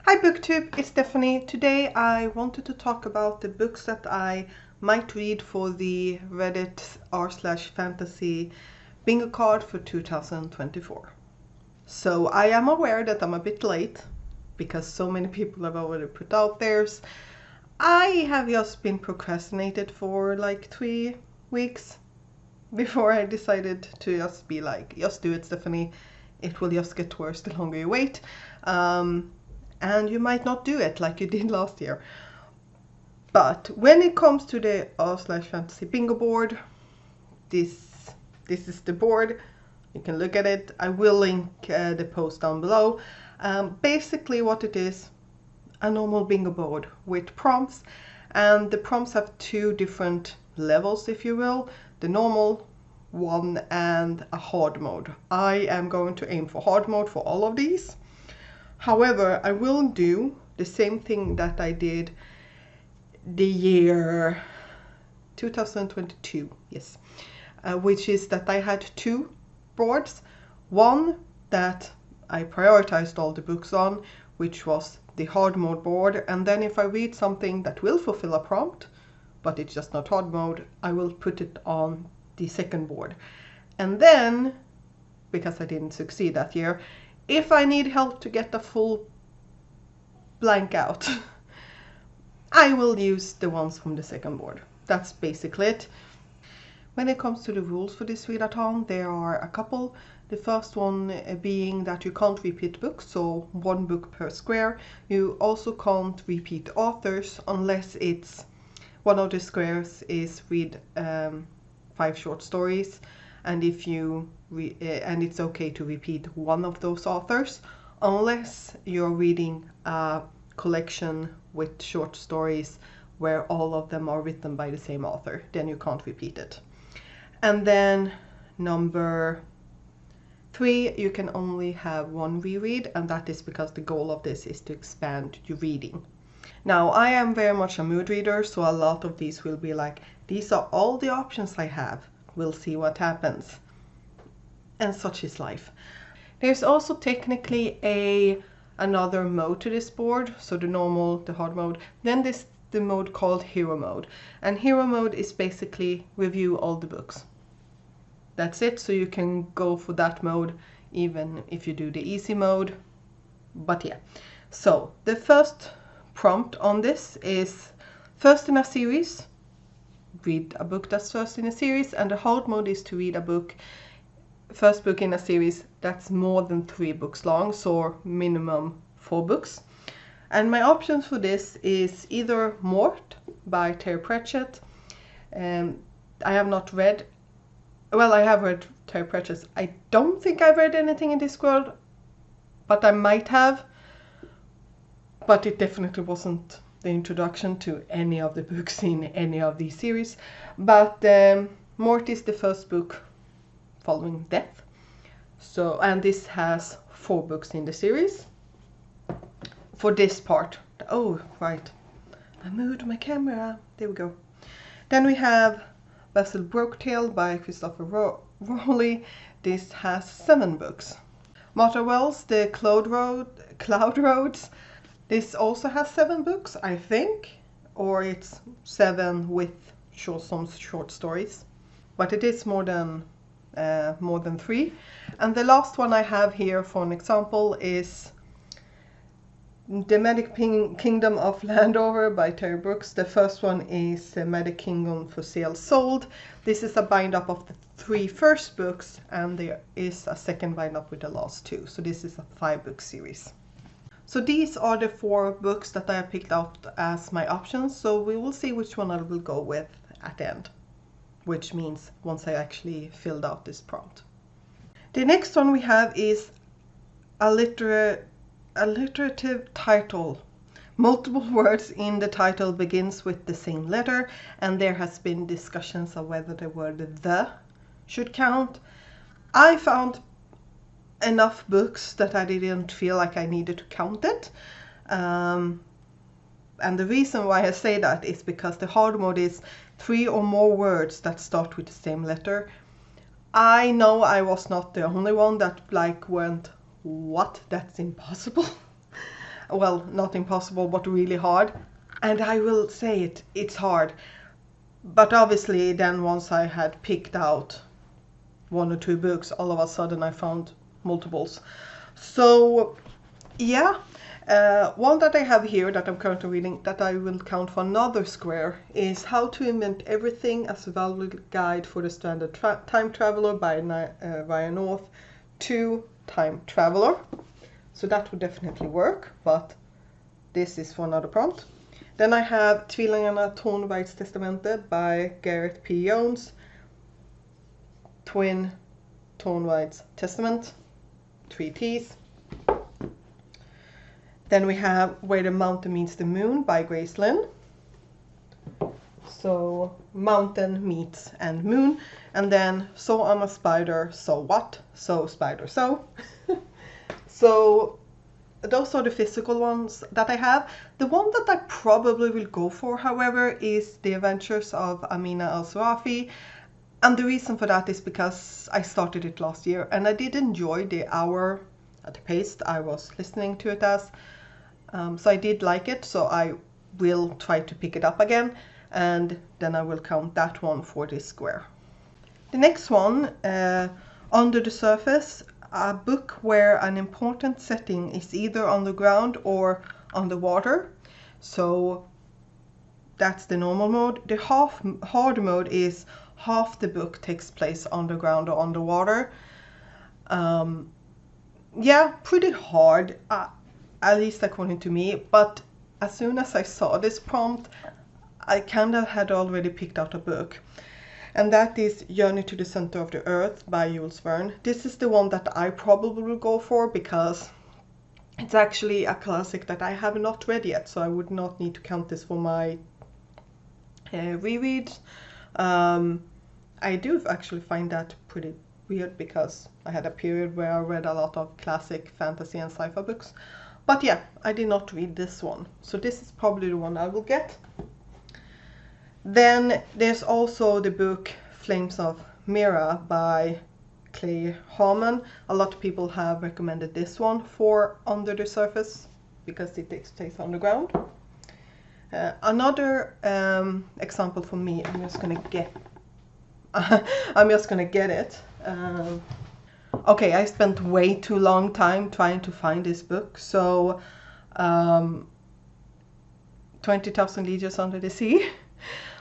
Hi BookTube, it's Stephanie. Today I wanted to talk about the books that I might read for the Reddit r/fantasy bingo card for 2024. So I am aware that I'm a bit late because so many people have already put out theirs. I have just been procrastinated for like 3 weeks before I decided to just be like, just do it, Stephanie. It will just get worse the longer you wait. And you might not do it like you did last year. But when it comes to the r/fantasy bingo board, this is the board. You can look at it. I will link the post down below. Basically what it is, a normal bingo board with prompts, and the prompts have 2 different levels, if you will, the normal one and a hard mode. I am going to aim for hard mode for all of these. However, I will do the same thing that I did the year 2022, yes, which is that I had 2 boards. One that I prioritized all the books on, which was the hard mode board, and then if I read something that will fulfill a prompt, but it's just not hard mode, I will put it on the second board. And then, because I didn't succeed that year, if I need help to get a full blank out, I will use the ones from the second board. That's basically it. When it comes to the rules for this readathon, there are a couple. The first one being that you can't repeat books, so 1 book per square. You also can't repeat authors unless it's one of the squares is read 5 short stories, and if you and it's okay to repeat one of those authors unless you're reading a collection with short stories where all of them are written by the same author, then you can't repeat it. And then number 3, you can only have 1 reread, and that is because the goal of this is to expand your reading. Now, I am very much a mood reader, so a lot of these will be like, these are all the options I have. We'll see what happens. And such is life. There's also technically another mode to this board, so the normal, the hard mode. Then there's the mode called hero mode. And hero mode is basically review all the books. That's it, so you can go for that mode even if you do the easy mode. But yeah, so the first prompt on this is first in a series. Read a book that's first in a series, and the hard mode is to read a book, first book in a series that's more than 3 books long, so minimum 4 books. And my options for this is either Mort by Terry Pratchett. I have not read, well, I have read Terry Pratchett. I don't think I've read anything in this world, but I might have. But it definitely wasn't the introduction to any of the books in any of these series. But Mort is the first book following death. So, and this has 4 books in the series. For this part, oh right, I moved my camera, there we go. Then we have Basil Broketail by Christopher Rowley. This has 7 books. Martha Wells, The Cloud Roads. This also has 7 books, I think, or it's 7 with some short stories, but it is more than 3. And the last one I have here for an example is The Magic Kingdom of Landover by Terry Brooks. The first one is Magic Kingdom for Sale Sold. This is a bind up of the 3 first books, and there is a second bind up with the last 2. So this is a 5-book series. So these are the 4 books that I have picked out as my options. So we will see which one I will go with at the end, which means once I actually filled out this prompt. The next one we have is a alliterative title. Multiple words in the title begins with the same letter, and there has been discussions of whether the word the should count. I found enough books that I didn't feel like I needed to count it. And the reason why I say that is because the hard mode is 3 or more words that start with the same letter. I know I was not the only one that like went, what? That's impossible. Well, not impossible, but really hard. And I will say it, it's hard. But obviously then once I had picked out 1 or 2 books, all of a sudden I found multiples. So yeah, one that I have here that I'm currently reading that I will count for another square is How to Invent Everything as a Valuable Guide for the Stranded Time Traveler by Ryan North. 2 Time Traveler. So that would definitely work, but this is for another prompt. Then I have Tvillingarna Tornbergs Testamente by Garrett P. Jones. Twin Tornbergs Testament, 3 T's. Then we have Where the Mountain Meets the Moon by Grace Lynn. So mountain meets and moon. And then So I'm a Spider, So What? So Spider, So. So those are the physical ones that I have. The one that I probably will go for, however, is The Adventures of Amina Al-Swafi. And the reason for that is because I started it last year and I did enjoy the hour at the pace I was listening to it as. So I did like it, so I will try to pick it up again, and then I will count that one for this square. The next one, Under the Surface, a book where an important setting is either underground or underwater. So that's the normal mode. The hard mode is half the book takes place underground or underwater. Yeah, pretty hard, at least according to me, but as soon as I saw this prompt, I kind of had already picked out a book. And that is Journey to the Center of the Earth by Jules Verne. This is the one that I probably will go for because it's actually a classic that I have not read yet, so I would not need to count this for my rereads. I do actually find that pretty weird because I had a period where I read a lot of classic fantasy and sci-fi books. But yeah, I did not read this one, so this is probably the one I will get. Then there's also the book Flames of Mira by Clay Harmon. A lot of people have recommended this one for Under the Surface because it takes place underground. Another example for me, I'm just gonna get it. Okay, I spent way too long time trying to find this book, so 20,000 Leagues Under the Sea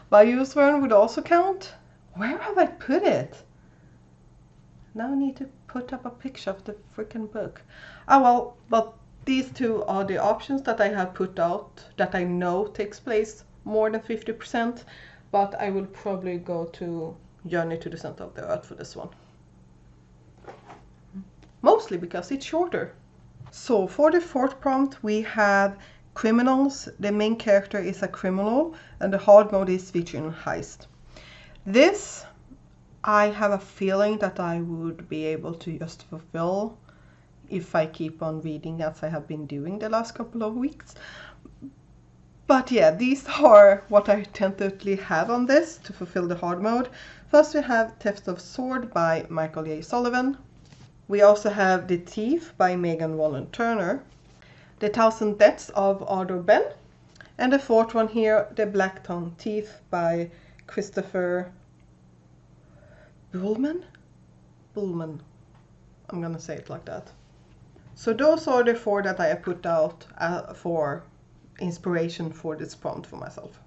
by Jules Verne would also count. Where have I put it? Now I need to put up a picture of the freaking book. Oh well, but these two are the options that I have put out that I know takes place more than 50%, but I will probably go to Journey to the Center of the Earth for this one. Mostly because it's shorter. So for the fourth prompt we have Criminals. The main character is a criminal and the hard mode is featuring heist. This, I have a feeling that I would be able to just fulfill if I keep on reading as I have been doing the last couple of weeks. But yeah, these are what I tentatively have on this to fulfill the hard mode. First we have Theft of Sword by Michael J. Sullivan. We also have The Thief by Megan Wallen Turner. The Thousand Deaths of Ardor Ben. And the fourth one here, The Black-Tongued Thief by Christopher Bullman? Bullman. I'm gonna say it like that. So those are the 4 that I have put out for inspiration for this prompt for myself.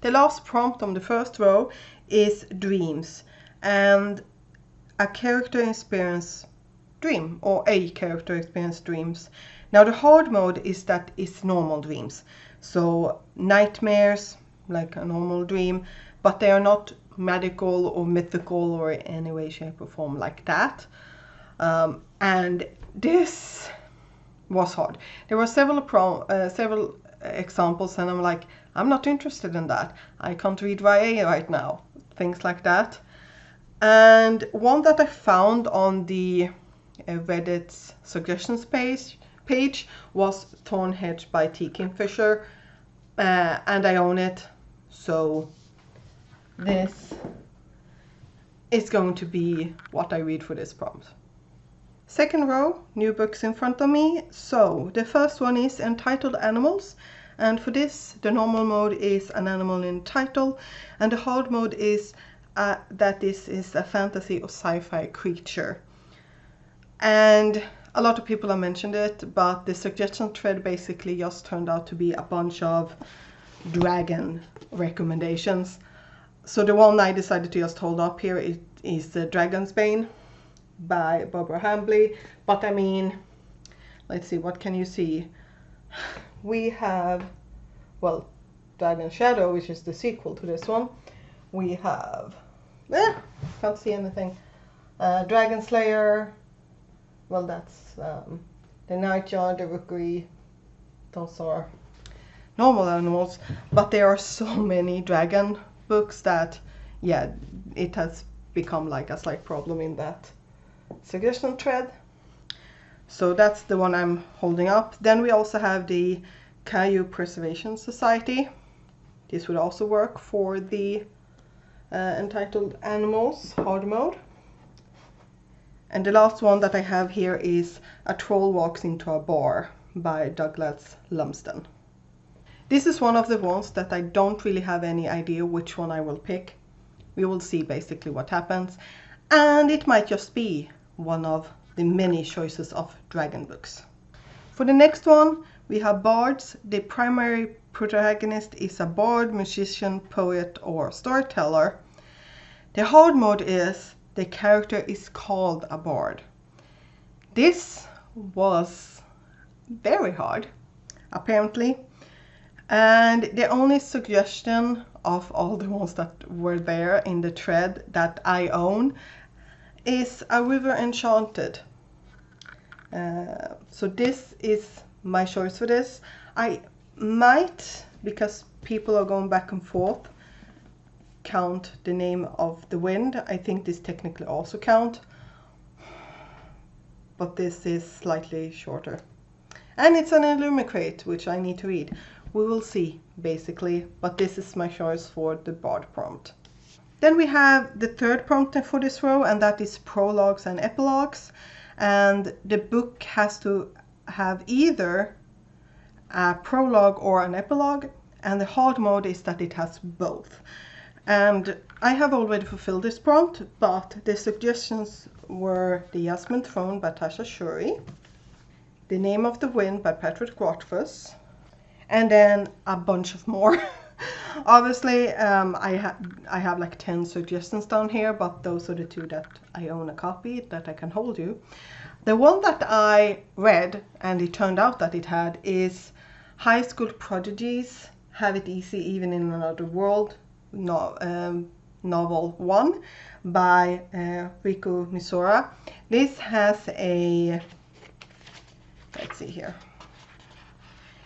The last prompt on the first row is Dreams, and a character experience dream, or a character experience dreams. Now the hard mode is that it's normal dreams, so nightmares like a normal dream, but they are not magical or mythical or in any way, shape or form like that. And this was hard. There were several examples and I'm like, I'm not interested in that. I can't read YA right now. Things like that. And one that I found on the Reddit's suggestions page was Thornhedge by T. Kingfisher, and I own it, so this is going to be what I read for this prompt. Second row, new books in front of me. So the first one is entitled Animals, and for this the normal mode is an animal in title, and the hard mode is that this is a fantasy or sci-fi creature. And a lot of people have mentioned it, but the suggestion thread basically just turned out to be a bunch of dragon recommendations. So the one I decided to just hold up here is the Dragon's Bane by Barbara Hambly. But I mean, let's see, what can you see? We have, well, Dragon Shadow, which is the sequel to this one. We have, can't see anything. Dragon Slayer, well, that's the Nightjar, the Rookery. Those are normal animals, but there are so many dragon books that, yeah, it has become like a slight problem in that suggestion thread. So that's the one I'm holding up. Then we also have the Caillou Preservation Society. This would also work for the entitled Animals hard mode. And the last one that I have here is A Troll Walks into a Bar by Douglas Lumsden. This is one of the ones that I don't really have any idea which one I will pick. We will see basically what happens, and it might just be one of the many choices of dragon books. For the next one, we have bards. The primary protagonist is a bard, musician, poet, or storyteller. The hard mode is the character is called a bard. This was very hard, apparently. And the only suggestion of all the ones that were there in the thread that I own is A River Enchanted. So this is my choice for this. I might, because people are going back and forth, count the name of the wind. I think this technically also count, but this is slightly shorter. And it's an Illumicrate, which I need to read. We will see, basically, but this is my choice for the bard prompt. Then we have the third prompt for this row, and that is prologues and epilogues. And the book has to have either a prologue or an epilogue, and the hard mode is that it has both. And I have already fulfilled this prompt, but the suggestions were The Yasmin Throne by Tasha Shuri, The Name of the Wind by Patrick Rothfuss, and then a bunch of more. Obviously, I have like 10 suggestions down here, but those are the two that I own a copy that I can hold you. The one that I read, and it turned out that it had, is High School Prodigies Have It Easy Even in Another World, novel 1 by Riku Misora. This has a, let's see here.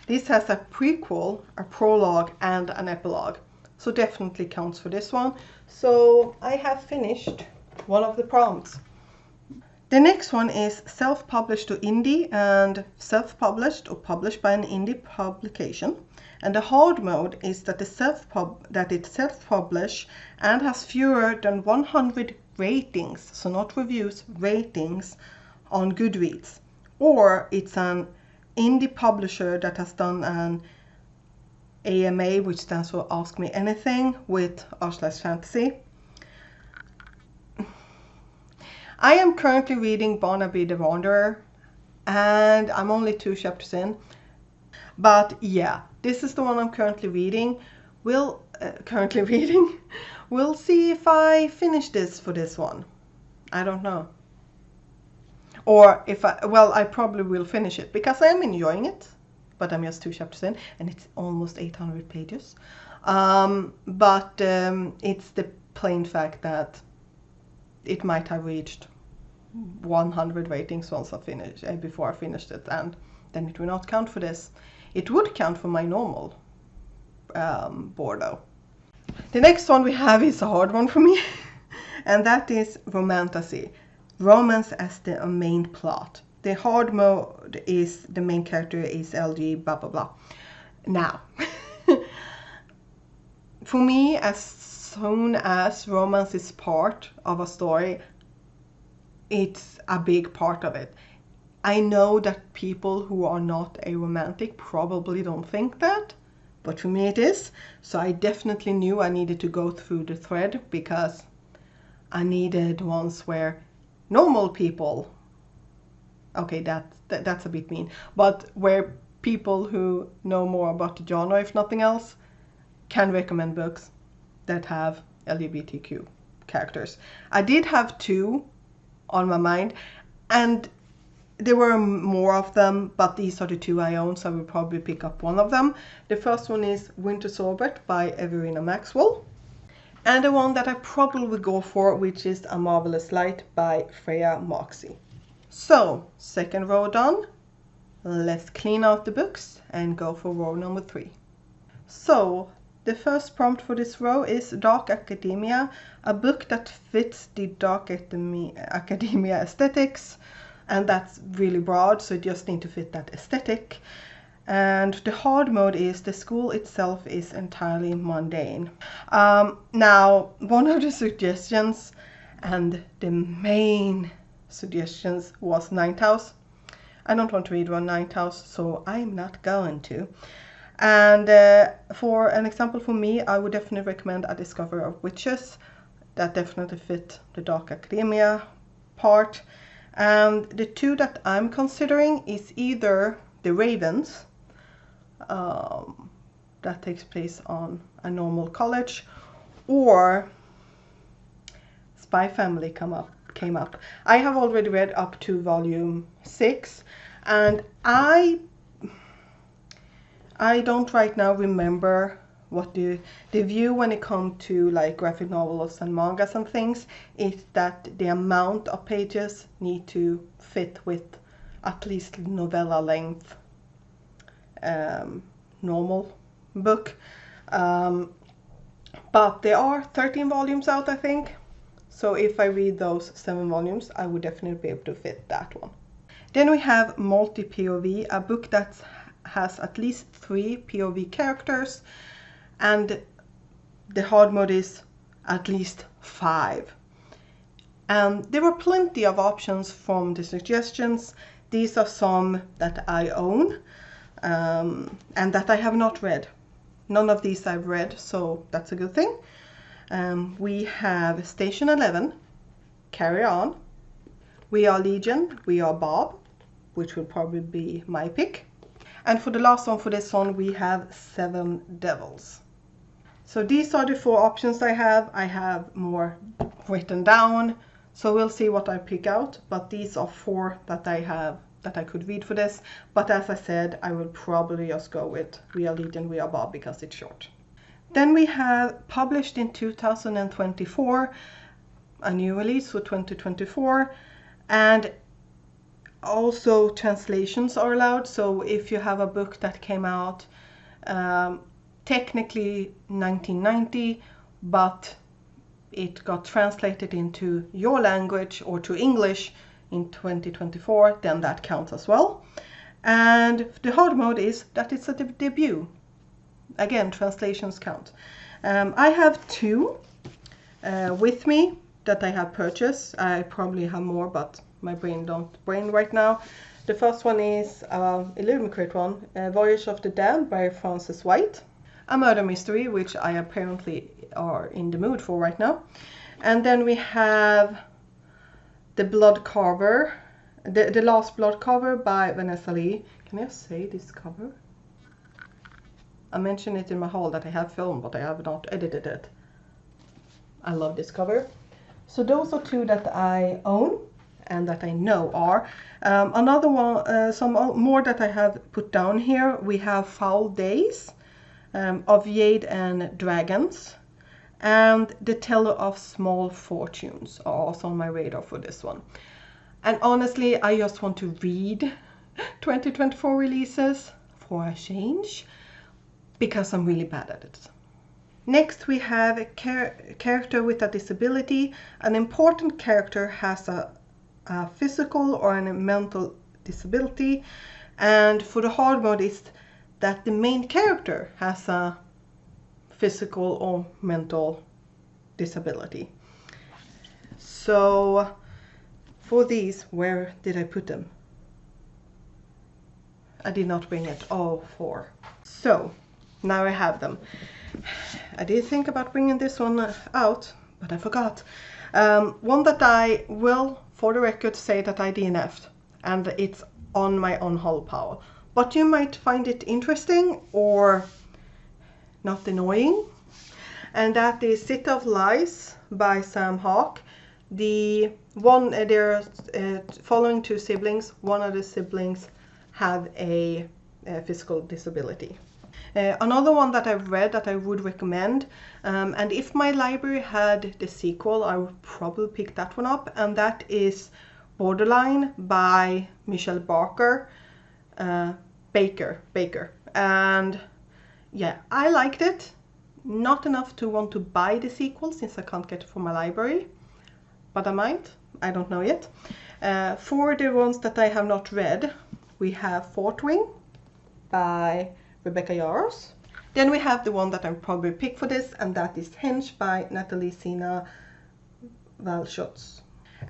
This has a prequel, a prologue, and an epilogue. So definitely counts for this one. So I have finished one of the prompts. The next one is self-published to indie and self-published or published by an indie publication. And the hard mode is that it's self-published and has fewer than 100 ratings, so not reviews, ratings on Goodreads. Or it's an indie publisher that has done an AMA, which stands for Ask Me Anything, with r/fantasy. I am currently reading Barnaby the Wanderer, and I'm only 2 chapters in. But yeah, this is the one I'm currently reading. We'll see if I finish this for this one. I don't know. Or if I probably will finish it because I am enjoying it, but I'm just 2 chapters in and it's almost 800 pages. But it's the plain fact that it might have reached 100 ratings once I finish, before I finished it, and then it will not count for this. It would count for my normal board though. The next one we have is a hard one for me, and that is Romantasy. Romance as the main plot. The hard mode is the main character is LG blah blah blah. Now, for me, as soon as romance is part of a story, it's a big part of it. I know that people who are not a romantic probably don't think that, but for me it is. So I definitely knew I needed to go through the thread, because I needed ones where normal people, okay, that's a bit mean, but where people who know more about the genre, if nothing else, can recommend books that have LGBTQ characters. I did have 2 on my mind, and there were more of them, but these are the 2 I own, so I will probably pick up one of them. The first one is Winter Sorbet by Everina Maxwell. And the one that I probably would go for, which is A Marvelous Light by Freya Marksey. So, second row done. Let's clean out the books and go for row number 3. So, the first prompt for this row is Dark Academia, a book that fits the Dark Academia aesthetics, and that's really broad, so you just need to fit that aesthetic. And the hard mode is the school itself is entirely mundane. Now, one of the suggestions, and the main suggestions, was Ninth House. I don't want to read one Ninth House, so I'm not going to. And for an example for me, I would definitely recommend A Discovery of Witches. That definitely fit the Dark Academia part. And the 2 that I'm considering is either The Ravens, that takes place on a normal college, or Spy Family came up. I have already read up to volume 6, and I don't right now remember what the view when it comes to like graphic novels and mangas and things is that the amount of pages need to fit with at least novella length normal book. But there are 13 volumes out, I think. So if I read those 7 volumes, I would definitely be able to fit that one. Then we have Multi POV, a book that has at least 3 POV characters, and the hard mode is at least 5. And there were plenty of options from the suggestions. These are some that I own and that I have not read. None of these I've read, so that's a good thing. We have Station 11, Carry On, We Are Legion, We Are Bob, which will probably be my pick. And for the last one for this one, we have Seven Devils. So these are the 4 options I have. I have more written down, so we'll see what I pick out. But these are 4 that I have that I could read for this. But as I said, I will probably just go with We Are Legion, We Are Bob because it's short. Then we have published in 2024, a new release for 2024, and also translations are allowed. So if you have a book that came out technically 1990, but it got translated into your language or to English in 2024, then that counts as well. And the hard mode is that it's a debut. Again, translations count. I have 2 with me that I have purchased. I probably have more, but my brain don't brain right now. The first one is a little great one, Voyage of the Damned by Frances White. A murder mystery, which I apparently are in the mood for right now. And then we have The Blood Carver, the Last Blood Carver by Vanessa Lee. Can I say this cover? I mentioned it in my haul that I have filmed, but I have not edited it. I love this cover. So those are 2 that I own and that I know are. Another one, some more that I have put down here. We have Foul Days of Jade and Dragons, and The Teller of Small Fortunes are also on my radar for this one. And honestly, I just want to read 2024 releases for a change, because I'm really bad at it. Next we have a character with a disability. An important character has a physical or a mental disability, and for the hard mode is that the main character has a physical or mental disability. So For these, where did I put them? I did not bring it. Oh, 4. So, now I have them. I did think about bringing this one out, but I forgot. One that I will, for the record, say that I DNF'd, and it's on my on-haul pile. But you might find it interesting or not annoying. And that is City of Lies by Sam Hawke. The one, they're following 2 siblings. One of the siblings have a physical disability. Another one that I've read that I would recommend, and if my library had the sequel, I would probably pick that one up, and that is Borderline by Michelle Baker. And yeah, I liked it. Not enough to want to buy the sequel since I can't get it from my library, but I might. I don't know yet. For the ones that I have not read, we have Fort Wing by Rebecca Yarros. Then we have the one that I'll probably pick for this, and that is Henge by Natalie Sina Walschutz.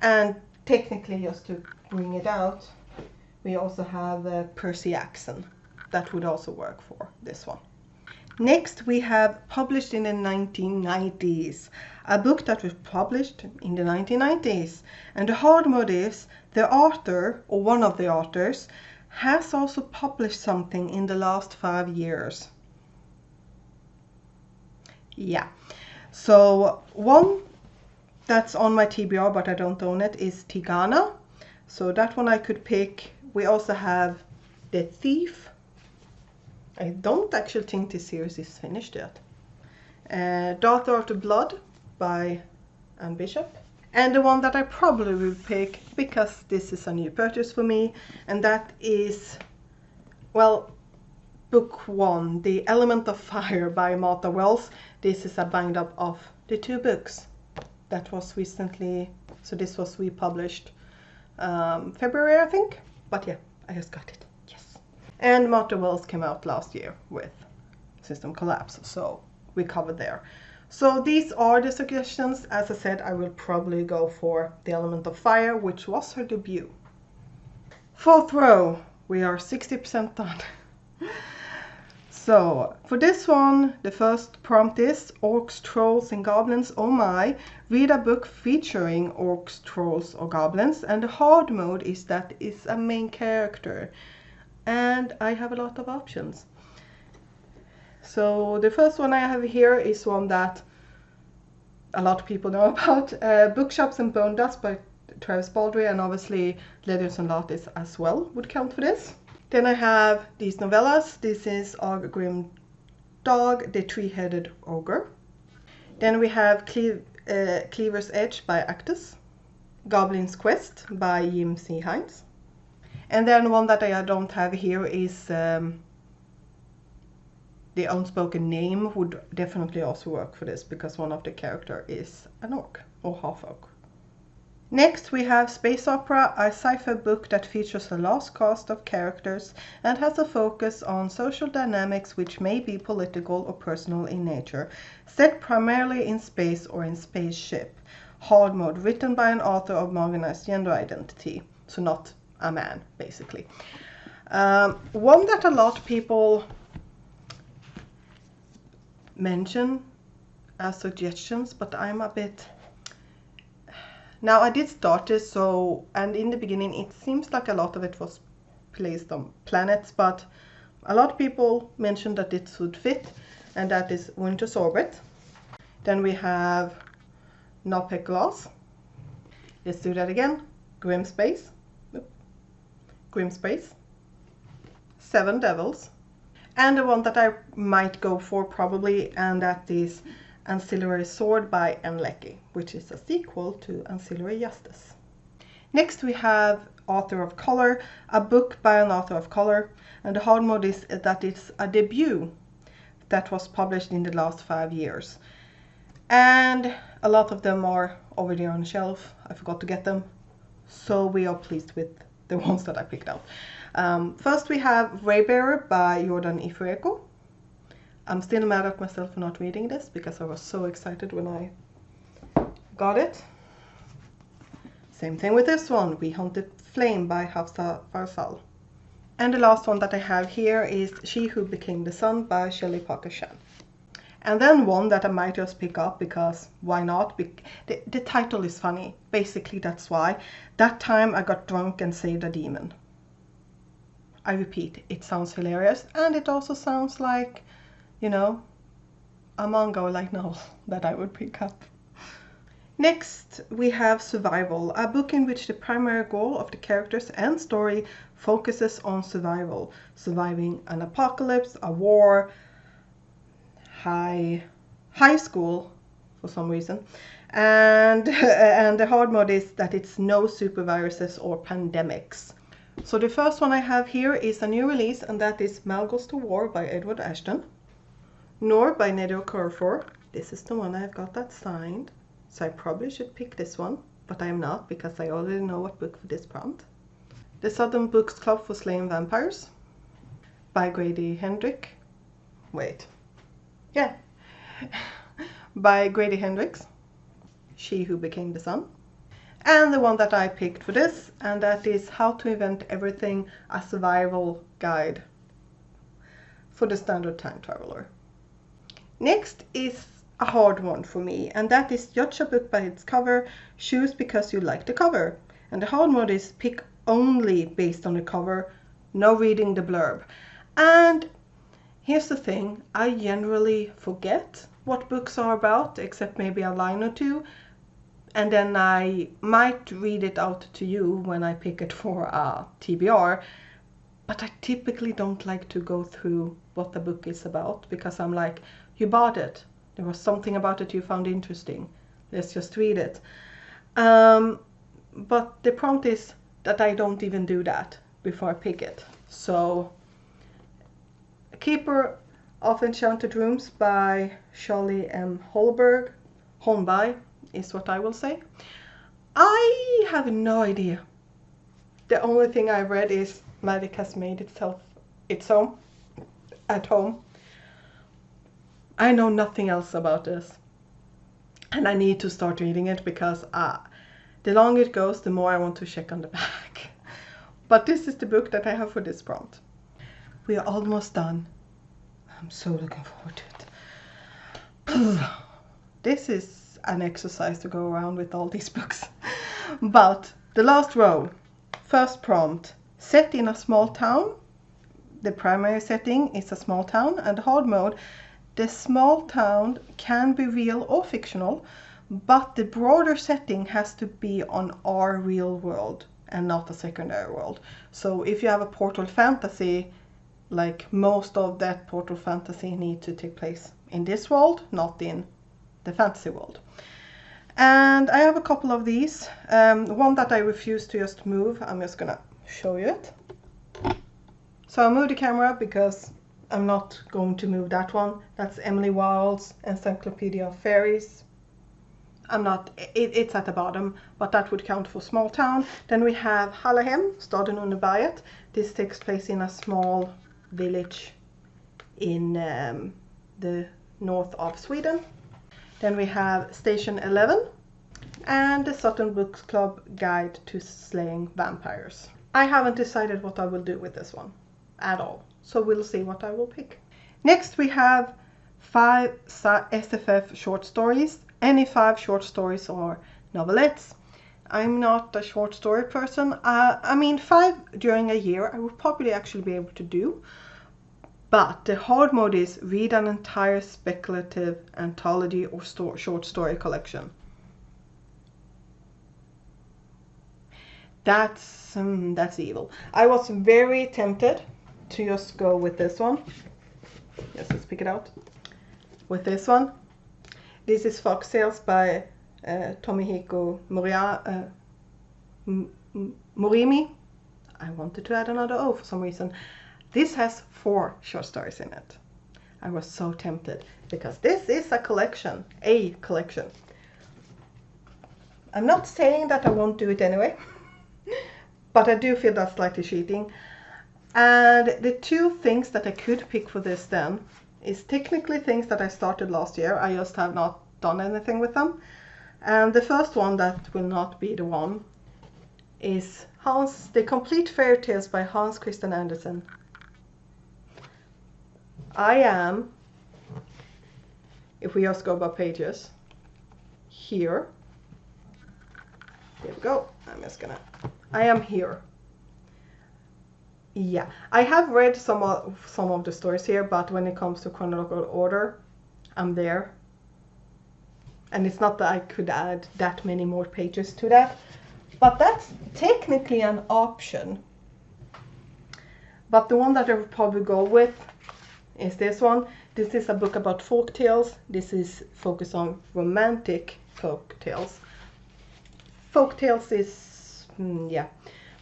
And technically, just to bring it out, we also have Percy Jackson. That would also work for this one. Next, we have Published in the 1990s, a book that was published in the 1990s. And the hard mode is the author, or one of the authors, has also published something in the last 5 years. Yeah, so one that's on my TBR but I don't own it is Tigana. So that one I could pick. We also have The Thief. I don't actually think this series is finished yet. Daughter of the Blood by Anne Bishop. And the one that I probably will pick, because this is a new purchase for me, and that is, well, book 1, The Element of Fire by Martha Wells. This is a bind up of the 2 books that was recently, so this was republished February, I think. But yeah, I just got it. Yes. And Martha Wells came out last year with System Collapse, so we covered there. So these are the suggestions. As I said, I will probably go for The Element of Fire, which was her debut. 4th row, we are 60% done. So for this one, the first prompt is Orcs, Trolls and Goblins, oh my. Read a book featuring orcs, trolls or goblins, and the hard mode is that it's a main character. And I have a lot of options. So the first one I have here is one that a lot of people know about. Bookshops and Bone Dust by Travis Baldry, and obviously Legends and Lattes as well would count for this. Then I have these novellas. This is Og Grim Dog, The Three-Headed Ogre. Then we have Cleaver's Edge by Actus. Goblin's Quest by Jim C. Hines. And then one that I don't have here is The Unspoken Name would definitely also work for this, because one of the characters is an orc or half orc. Next we have Space Opera, a sci-fi book that features a lost cast of characters and has a focus on social dynamics which may be political or personal in nature, set primarily in space or in spaceship. Hard mode, written by an author of marginalized gender identity, so not a man basically. One that a lot of people mention as suggestions, but I'm a bit... Now I did start this, so, and in the beginning it seems like a lot of it was placed on planets, but a lot of people mentioned that it would fit, and that is Winter's Orbit. Then we have Nopec Glass. Let's do that again. Grim Space. Seven Devils. And the one that I might go for probably, and that is Ancillary Sword by Anne Leckie, which is a sequel to Ancillary Justice. Next we have Author of Color, a book by an author of color, and the hard mode is that it's a debut that was published in the last 5 years. And a lot of them are over there on the shelf. I forgot to get them, so we are pleased with the ones that I picked out. First we have Waybearer by Jordan Ifueko. I'm still mad at myself for not reading this because I was so excited when I got it. Same thing with this one, We Hunted Flame by Hafsa Farsal. And the last one that I have here is She Who Became the Sun by Shelley Parker Chan. And then one that I might just pick up because why not? The title is funny. Basically, that's why. That time I got drunk and saved a demon. I repeat, it sounds hilarious, and it also sounds like, you know, a manga or light novel that I would pick up. Next, we have Survival, a book in which the primary goal of the characters and story focuses on survival. Surviving an apocalypse, a war, high school for some reason. And the hard mode is that it's no super viruses or pandemics. So the first one I have here is a new release, and that is Mal Goes to War by Edward Ashton. Nor by Nedo Corfor. This is the one I've got that signed. So I probably should pick this one, but I am not because I already know what book for this prompt. The Southern Books Club for Slaying Vampires by Grady Hendrick. By Grady Hendrix. She Who Became the Sun. And the one that I picked for this, and that is How to Invent Everything, a Survival Guide for the Standard Time Traveler. Next is a hard one for me, and that is judge a book by its cover, choose because you like the cover. And the hard mode is pick only based on the cover, no reading the blurb. And here's the thing, I generally forget what books are about, except maybe a line or two, and then I might read it out to you when I pick it for a TBR, but I typically don't like to go through what the book is about, because I'm like, you bought it. There was something about it you found interesting. Let's just read it. But the prompt is that I don't even do that before I pick it. So, Keeper of Enchanted Rooms by Charlie M. Holmberg is what I will say. I have no idea. The only thing I've read is Magic Has Made Itself Its Own at Home. I know nothing else about this, and I need to start reading it because the longer it goes, the more I want to check on the back. But this is the book that I have for this prompt. We are almost done. I'm so looking forward to it. This is an exercise to go around with all these books. But the last row, first prompt, set in a small town. The primary setting is a small town, and hard mode, the small town can be real or fictional, but the broader setting has to be on our real world and not a secondary world. So if you have a portal fantasy, like most of that portal fantasy need to take place in this world, not in the fantasy world. And I have a couple of these. One that I refuse to just move. I'm just gonna show you it. So I move the camera because I'm not going to move that one. That's Emily Wilde's Encyclopedia of Fairies. It's at the bottom, but that would count for small town. Then we have Halahem, Staden under berget. This takes place in a small village in the north of Sweden. Then we have Station 11 and the Sutton Books Club Guide to Slaying Vampires. I haven't decided what I will do with this one at all, so we'll see what I will pick. Next we have 5 SFF short stories, any 5 short stories or novelettes. I'm not a short story person. I mean 5 during a year I would probably actually be able to do, but the hard mode is read an entire speculative anthology or short story collection. That's evil. I was very tempted to just go with this one. Yes, let's pick it out. With this one. This is Foxtails by Tomihiko Morimi. I wanted to add another O for some reason. This has 4 short stories in it. I was so tempted because this is a collection. I'm not saying that I won't do it anyway, but I do feel that's slightly cheating. And the 2 things that I could pick for this then is technically things that I started last year. I just have not done anything with them. And the first one that will not be the one is Hans, The Complete Fairy Tales by Hans Christian Andersen. I am, if we just go by pages, here. There we go. I am here. Yeah, I have read some of the stories here, but when it comes to chronological order, I'm there. And it's not that I could add that many more pages to that, but that's technically an option. But the one that I would probably go with is this one. This is a book about folk tales. This is focused on romantic folk tales. Folk tales is, yeah,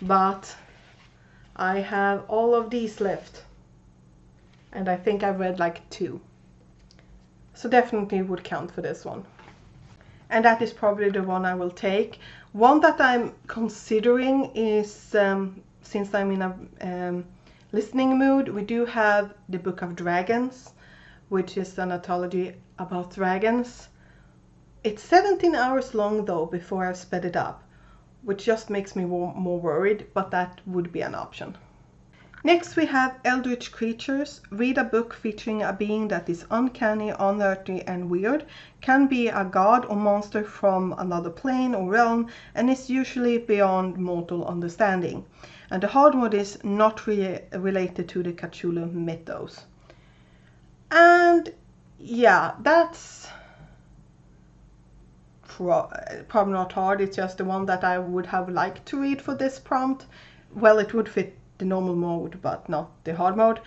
but I have all of these left. And I think I've read like 2. So definitely would count for this one. And that is probably the one I will take. One that I'm considering is, since I'm in a listening mood, we do have the Book of Dragons, which is an anthology about dragons. It's 17 hours long though before I've sped it up, which just makes me more worried, but that would be an option. Next we have Eldritch Creatures. Read a book featuring a being that is uncanny, unearthly and weird, can be a god or monster from another plane or realm, and is usually beyond mortal understanding. And the hard mode is not related to the Cthulhu mythos. And yeah, that's probably not hard, it's just the one that I would have liked to read for this prompt. Well, it would fit the normal mode, but not the hard mode.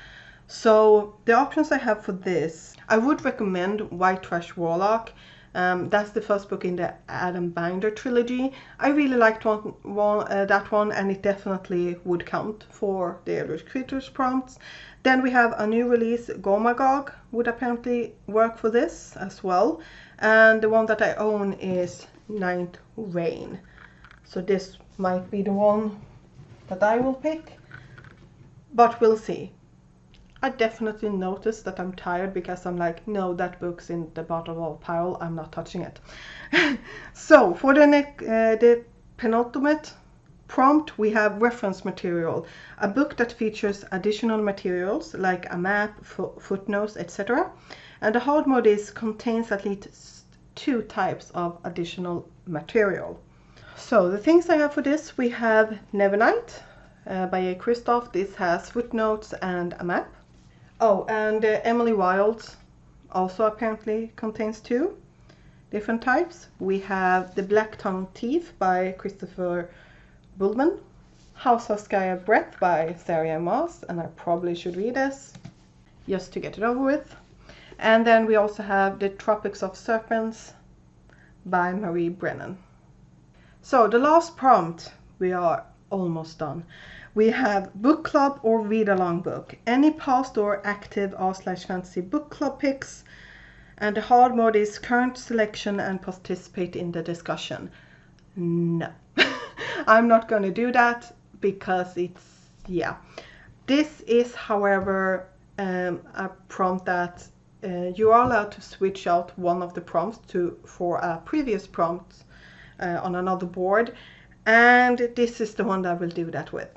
So the options I have for this, I would recommend White Trash Warlock. That's the first book in the Adam Binder trilogy. I really liked that one, and it definitely would count for the Eldritch Creatures prompts. Then we have a new release, Gormagog, would apparently work for this as well. And the one that I own is Ninth Rain. So this might be the one that I will pick, but we'll see. I definitely noticed that I'm tired because I'm like, no, that book's in the bottom of the pile, I'm not touching it. So for the penultimate prompt, we have reference material, a book that features additional materials like a map, footnotes, etc. And the hard mode is contains at least 2 types of additional material. So the things I have for this, we have Nevernight by A. Christoph. This has footnotes and a map. Oh, and Emily Wilde's also apparently contains 2 different types. We have The Black-Tongued Thief by Christopher Bullman, House of Sky and Breath by Sarah Maas, and I probably should read this just to get it over with. And then we also have The Tropics of Serpents by Marie Brennan. So the last prompt, we are almost done. We have book club or read along book. Any past or active r/fantasy book club picks. And the hard mode is current selection and participate in the discussion. No, I'm not going to do that because it's, yeah. This is, however, a prompt that you are allowed to switch out one of the prompts for a previous prompt on another board. And this is the one that I will do that with.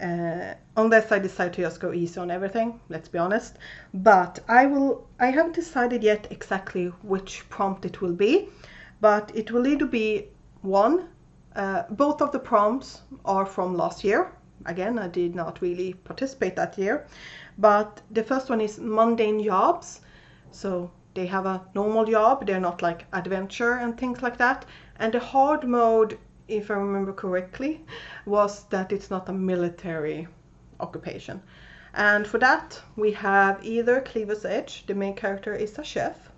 Unless I decide to just go easy on everything, let's be honest. But I haven't decided yet exactly which prompt it will be, but it will either be one, both of the prompts are from last year. Again, I did not really participate that year, but the first one is mundane jobs. So they have a normal job, they're not like adventure and things like that. And the hard mode, if I remember correctly, was that it's not a military occupation. And for that, we have either Cleaver's Edge, the main character is a chef.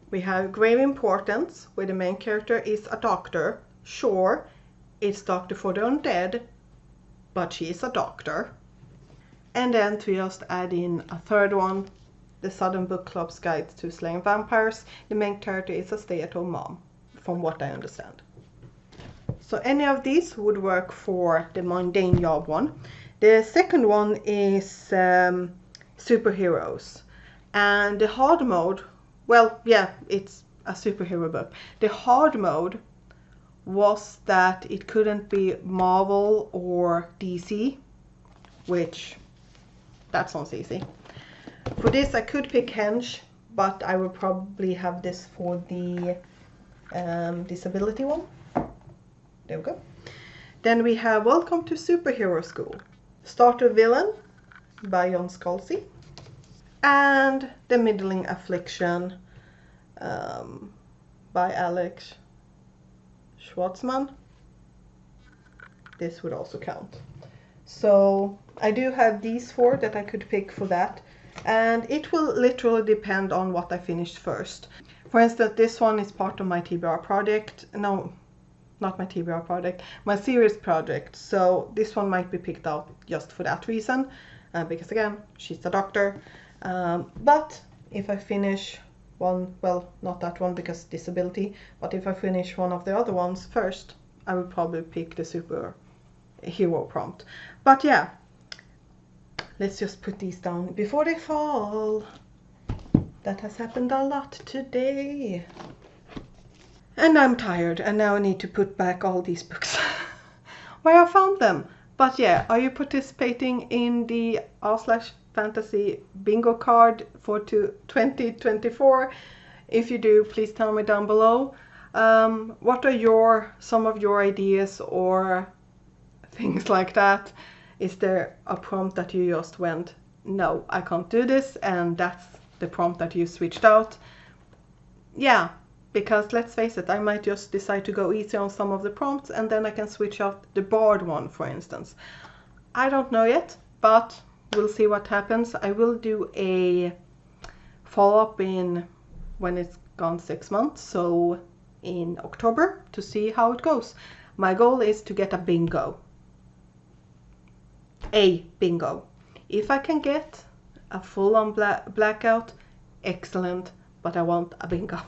We have Grave Importance, where the main character is a doctor. Sure, it's Doctor for the Undead, but she is a doctor. And then to just add in a third one, the Southern Book Club's Guide to Slaying Vampires, the main character is a stay-at-home mom, from what I understand. So any of these would work for the mundane job one. The second one is superheroes. And the hard mode, well, yeah, it's a superhero book. The hard mode was that it couldn't be Marvel or DC, which that sounds easy. For this I could pick Henge, but I would probably have this for the disability one. There we go. Then we have Welcome to Superhero School, Starter Villain by John Scalzi, and The Middling Affliction by Alex Schwartzman. This would also count. So I do have these 4 that I could pick for that, and it will literally depend on what I finished first. For instance, this one is part of my TBR project. No, not my TBR project, my series project. So this one might be picked out just for that reason, because again, she's a doctor. But if I finish one, well, not that one because disability, but if I finish one of the other ones first, I would probably pick the superhero prompt. But yeah, let's just put these down before they fall. That has happened a lot today. And I'm tired, and now I need to put back all these books where I found them. But yeah, are you participating in the r/fantasy bingo card for 2024? If you do, please tell me down below. What are some of your ideas or things like that? Is there a prompt that you just went, no, I can't do this, and that's the prompt that you switched out? Yeah, because let's face it, I might just decide to go easy on some of the prompts, and then I can switch out the board one, for instance. I don't know yet, but we'll see what happens. I will do a follow-up when it's gone 6 months, so in October, to see how it goes. My goal is to get a bingo. If I can get a full-on blackout, excellent, but I want a bingo.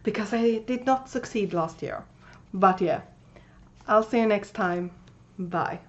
Because I did not succeed last year. But yeah, I'll see you next time. Bye.